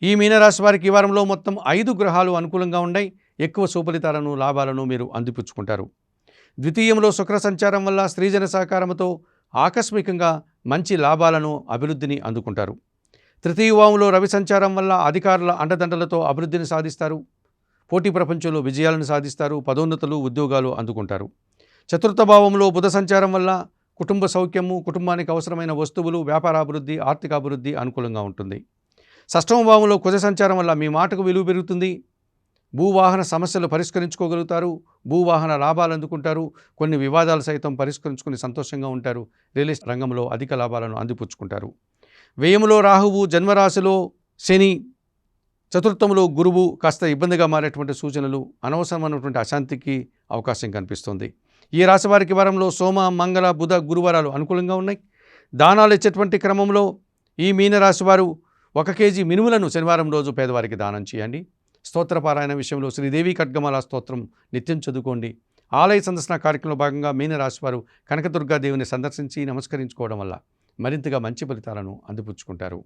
ఈ మీనరాశి వారికి ఈ వారంలో మొత్తం 5 గ్రహాలు అనుకూలంగా ఉన్నాయి. ఎక్కువ సుఫలితాలను లాభాలను మీరు అందిపుచ్చుకుంటారు. ద్వితీయంలో శుక్ర సంచారం వల్ల స్త్రీజన సహకారంతో ఆకస్మికంగా మంచి లాభాలను అభివృద్ధిని అందుకుంటారు. తృతీయ భావంలో రవి సంచారం వల్ల అధికారుల అండదండలతో అభివృద్ధిని సాధిస్తారు. పోటీ ప్రపంచంలో విజయాలను సాధిస్తారు. పదోన్నతులు ఉద్యోగాలు అందుకుంటారు. చతుర్థ భావంలో బుధ సంచారం వల్ల కుటుంబ సౌఖ్యము, కుటుంబానికి అవసరమైన వస్తువులు, వ్యాపారాభివృద్ధి, ఆర్థికాభివృద్ధి అనుకూలంగా ఉంటుంది. షష్టమ భావంలో కుజ సంచారం వల్ల మీ మాటకు విలువ పెరుగుతుంది. భూవాహన సమస్యలు పరిష్కరించుకోగలుగుతారు. భూవాహన లాభాలు అందుకుంటారు. కొన్ని వివాదాలు సైతం పరిష్కరించుకుని సంతోషంగా ఉంటారు. రియల్ ఎస్టేట్ రంగంలో అధిక లాభాలను అందిపుచ్చుకుంటారు. వ్యయములో రాహువు, జన్మరాశిలో శని, చతుర్థంలో గురువు కాస్త ఇబ్బందిగా మారేటువంటి సూచనలు, అనవసరమైనటువంటి అశాంతికి అవకాశం కనిపిస్తుంది. ఈ రాశి వారికి వారంలో సోమ, మంగళ, బుధ, గురువారాలు అనుకూలంగా ఉన్నాయి. దానాలు ఇచ్చేటువంటి క్రమంలో ఈ మీనరాశి వారు 1 కేజీ మినుములను శనివారం రోజు పేదవారికి దానం చేయండి. స్తోత్రపారాయణ విషయంలో శ్రీదేవి ఖడ్గమాల స్తోత్రం నిత్యం చదువుకోండి. ఆలయ సందర్శన కార్యక్రమంలో భాగంగా మీనరాశి వారు కనకదుర్గాదేవిని సందర్శించి నమస్కరించుకోవడం వల్ల మరింతగా మంచి ఫలితాలను అందిపుచ్చుకుంటారు.